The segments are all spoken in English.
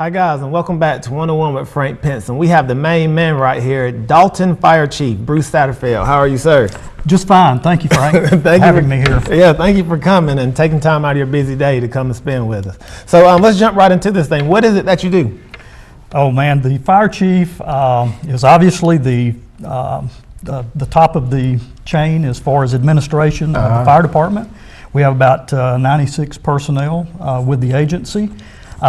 Hi guys, and welcome back to 101 with Frank Pinson. We have the main man right here, Dalton Fire Chief Bruce Satterfield. How are you, sir? Just fine. Thank you, Frank, for having me here. Yeah, thank you for coming and taking time out of your busy day to come and spend with us. So let's jump right into this thing. What is it that you do? Oh man, the fire chief is obviously the top of the chain as far as administration of the fire department. We have about 96 personnel with the agency.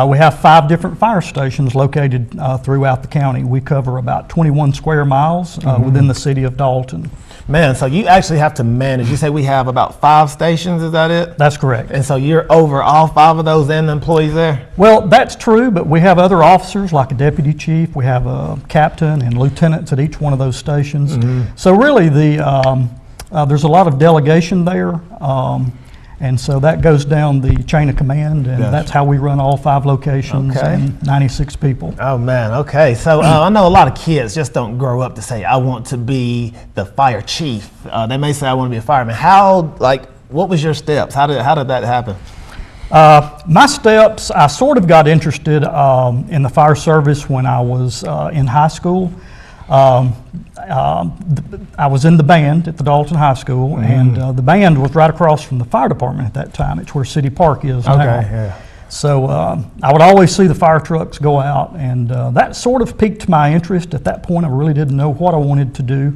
We have 5 different fire stations located throughout the county. We cover about 21 square miles within the city of Dalton. Man, so you actually have to manage. You say we have about 5 stations, is that it? That's correct. And so you're over all 5 of those and the employees there? Well, that's true, but we have other officers like a deputy chief. We have a captain and lieutenants at each one of those stations. So really there's a lot of delegation there. And so that goes down the chain of command, and that's how we run all 5 locations and 96 people. Oh man, okay. So I know a lot of kids just don't grow up to say, I want to be the fire chief. They may say, I want to be a fireman. What was your steps? How did that happen? My steps, I sort of got interested in the fire service when I was in high school. I was in the band at the Dalton High School, and the band was right across from the fire department at that time. It's where City Park is now. So I would always see the fire trucks go out, and that sort of piqued my interest. At that point, I really didn't know what I wanted to do,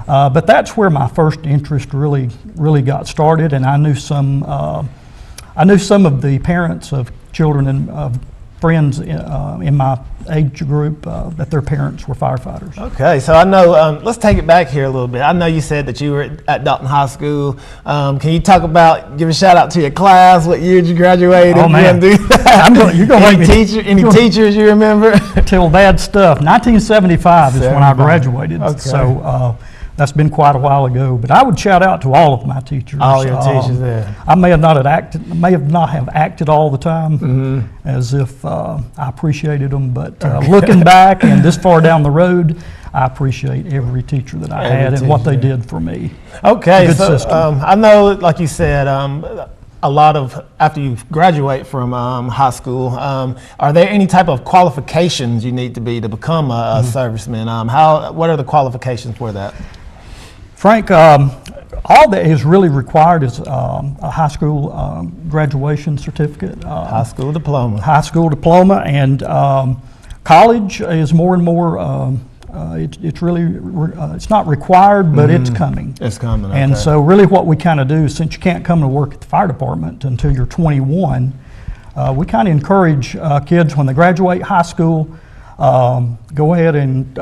but that's where my first interest really got started. And I knew some of the parents of children and of friends in my age group that their parents were firefighters. Okay, so I know, let's take it back here a little bit. I know you said that you were at Dalton High School. Can you talk about, give a shout out to your class, what year did you graduate? Oh man, you're gonna any teachers you remember? Tell bad stuff. 1975 is when I graduated. Okay. So that's been quite a while ago, but I would shout out to all of my teachers. All your teachers there. I may not have acted all the time as if I appreciated them, but looking back and this far down the road, I appreciate every teacher that I had and what they did for me. Okay, so I know, like you said, a lot of, after you graduate from high school, are there any type of qualifications you need to become a serviceman? What are the qualifications for that? Frank, all that is really required is a high school graduation certificate. High school diploma. High school diploma, and college is more and more, it's not required, but it's coming. It's coming, okay. And so really what we kind of do, since you can't come to work at the fire department until you're 21, we kind of encourage kids when they graduate high school, go ahead and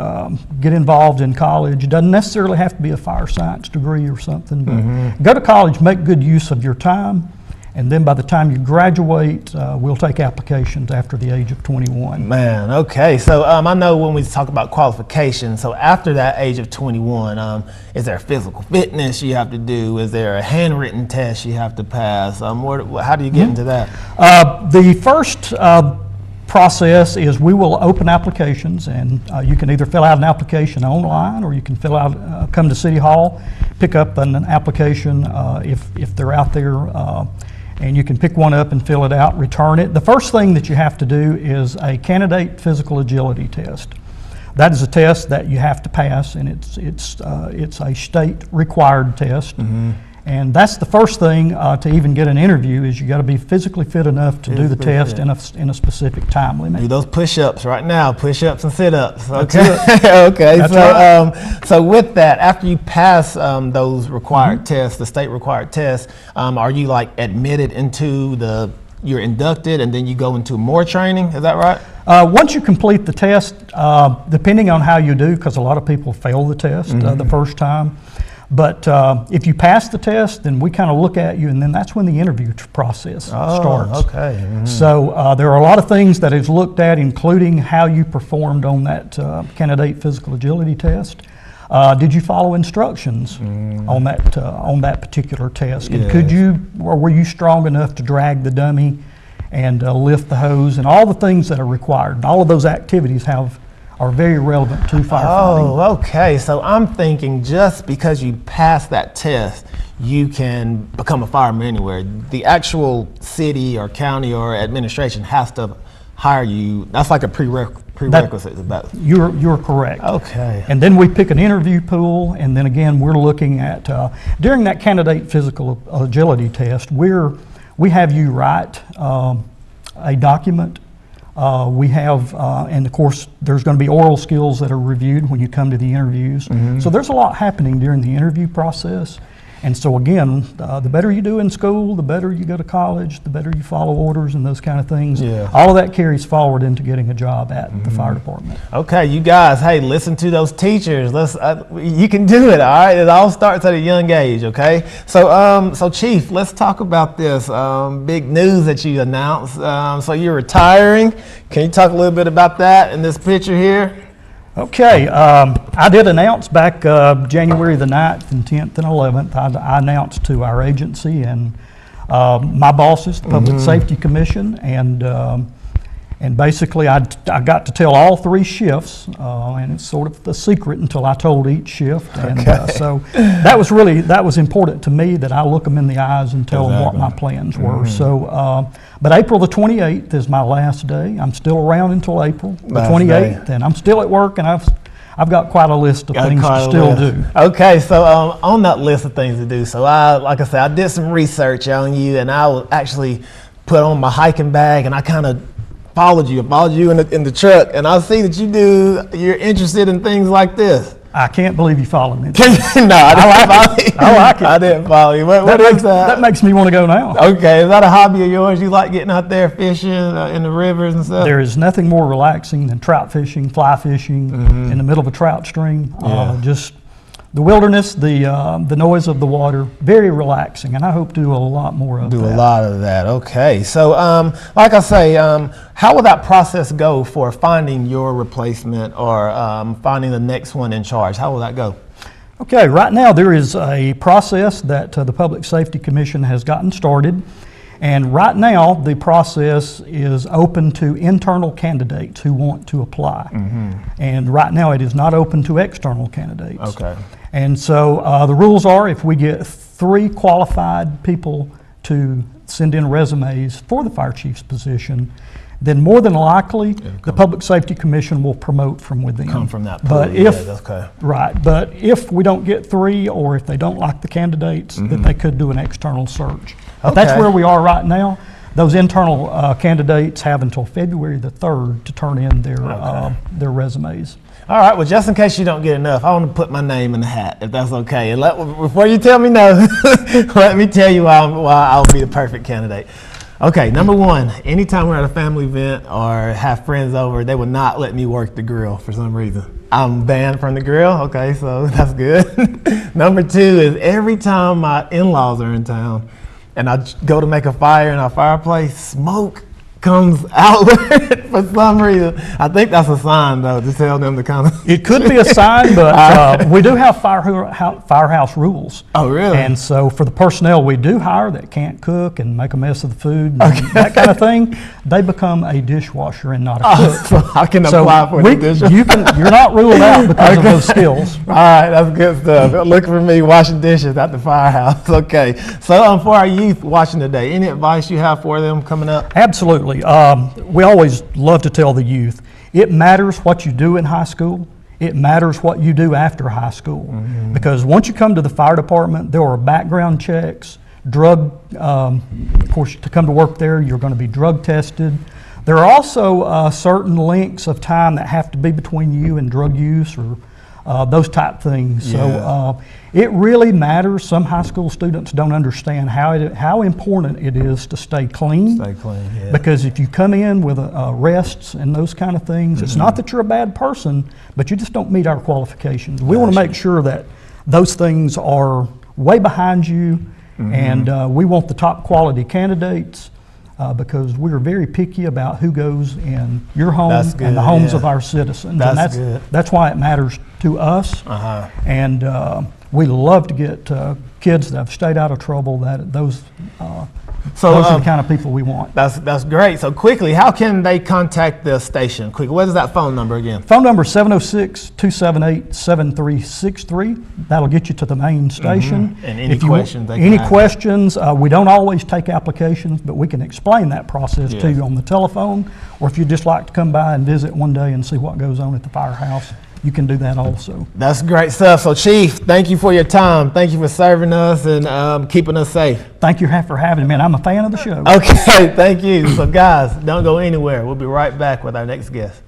get involved in college. It doesn't necessarily have to be a fire science degree or something, but go to college, make good use of your time, and then by the time you graduate, we'll take applications after the age of 21. Man, okay. So I know when we talk about qualifications, so after that age of 21, is there physical fitness you have to do? Is there a handwritten test you have to pass? How do you get into that? The first process is we will open applications, and you can either fill out an application online, or you can come to City Hall, pick up an application if they're out there, and you can pick one up and fill it out, return it. The first thing that you have to do is a candidate physical agility test. That is a test that you have to pass, and it's a state required test. And that's the first thing to even get an interview, is you got to be physically fit enough to do the test in a specific time limit. Do those push-ups right now, push-ups and sit-ups. Okay. Okay. That's right. So with that, after you pass those required tests, the state required tests, are you like admitted into you're inducted and then you go into more training? Is that right? Once you complete the test, depending on how you do, because a lot of people fail the test the first time. But if you pass the test, then we kind of look at you, and then that's when the interview process starts. Okay. So there are a lot of things that is looked at, including how you performed on that candidate physical agility test. Did you follow instructions on that particular test? Yes. And were you strong enough to drag the dummy and lift the hose, and all the things that are required? And all of those activities are very relevant to firefighting. Oh, okay. So I'm thinking just because you pass that test, you can become a fireman anywhere. The actual city or county or administration has to hire you, that's like a prerequisite. You're correct. Okay. And then we pick an interview pool, and then again, we're looking at, during that candidate physical agility test, we have you write a document. We have, and of course, there's going to be oral skills that are reviewed when you come to the interviews. So there's a lot happening during the interview process. And so again, the better you do in school, the better you go to college, the better you follow orders and those kind of things. Yeah. All of that carries forward into getting a job at the fire department. Okay, you guys, hey, listen to those teachers. You can do it, all right? It all starts at a young age, okay? So Chief, let's talk about this big news that you announced. So you're retiring. Can you talk a little bit about that in this picture here? Okay, I did announce back January the 9th and 10th and 11th, I announced to our agency and my bosses, the Public Safety Commission, and basically I got to tell all 3 shifts, and it's sort of the secret until I told each shift. And so that was important to me, that I look them in the eyes and tell them what my plans were. So, but April the 28th is my last day. I'm still around until April the 28th, and I'm still at work, and I've got quite a list of things to still do. Okay, so on that list of things to do, so like I said, I did some research on you, and I actually put on my hiking bag, and I kind of followed you in the truck, and I see that you're interested in things like this. I can't believe you followed me. No, I didn't follow you. I like it. I didn't follow you. What is that? That makes me want to go now. Okay, is that a hobby of yours? You like getting out there fishing in the rivers and stuff? There is nothing more relaxing than trout fishing, fly fishing in the middle of a trout stream. Just the wilderness, the noise of the water, very relaxing, and I hope to do a lot more of that. Do a lot of that, okay. So, like I say, how will that process go for finding your replacement or finding the next one in charge? How will that go? Okay, right now there is a process that the Public Safety Commission has gotten started, and right now the process is open to internal candidates who want to apply. And right now it is not open to external candidates. Okay. And so the rules are, if we get 3 qualified people to send in resumes for the fire chief's position, then more than likely the Public Safety Commission will promote from within. Come from that pool. But right, but if we don't get 3, or if they don't like the candidates, then they could do an external search. But that's where we are right now. Those internal candidates have until February the 3rd to turn in their resumes. All right, well, just in case you don't get enough, I want to put my name in the hat, if that's okay. And before you tell me no, let me tell you why I'll be the perfect candidate. Okay, number 1, anytime we're at a family event or have friends over, they would not let me work the grill for some reason. I'm banned from the grill, okay, so that's good. Number 2 is every time my in-laws are in town and I go to make a fire in our fireplace, smoke comes outward for some reason. I think that's a sign, though, to tell them to kind of... It could be a sign, but we do have firehouse rules. Oh, really? And so for the personnel we do hire that can't cook and make a mess of the food and that kind of thing, they become a dishwasher and not a cook. So I can apply for the dishwasher. You're not ruled out because of those skills. All right, that's good stuff. Look for me washing dishes at the firehouse. Okay. So for our youth watching today, any advice you have for them coming up? Absolutely. We always love to tell the youth, it matters what you do in high school. It matters what you do after high school. Because once you come to the fire department, there are background checks, of course, to come to work there, you're going to be drug tested. There are also certain lengths of time that have to be between you and drug use or those type things. So it really matters. Some high school students don't understand how important it is to stay clean. Stay clean, yeah. Because if you come in with arrests and those kind of things, it's not that you're a bad person, but you just don't meet our qualifications. We want to make sure that those things are way behind you, and we want the top quality candidates. Because we're very picky about who goes in your home and the homes of our citizens. That's why it matters to us. And we love to get kids that have stayed out of trouble, those So those are the kind of people we want. that's great. So quickly, how can they contact the station? Quickly, what is that phone number again? Phone number is 706-278-7363. That'll get you to the main station. And any questions they can Any ask. questions, we don't always take applications, but we can explain that process to you on the telephone. Or if you'd just like to come by and visit one day and see what goes on at the firehouse, you can do that also. That's great stuff. So Chief, thank you for your time. Thank you for serving us and keeping us safe. Thank you for having me, and I'm a fan of the show. Okay, thank you. So guys, don't go anywhere. We'll be right back with our next guest.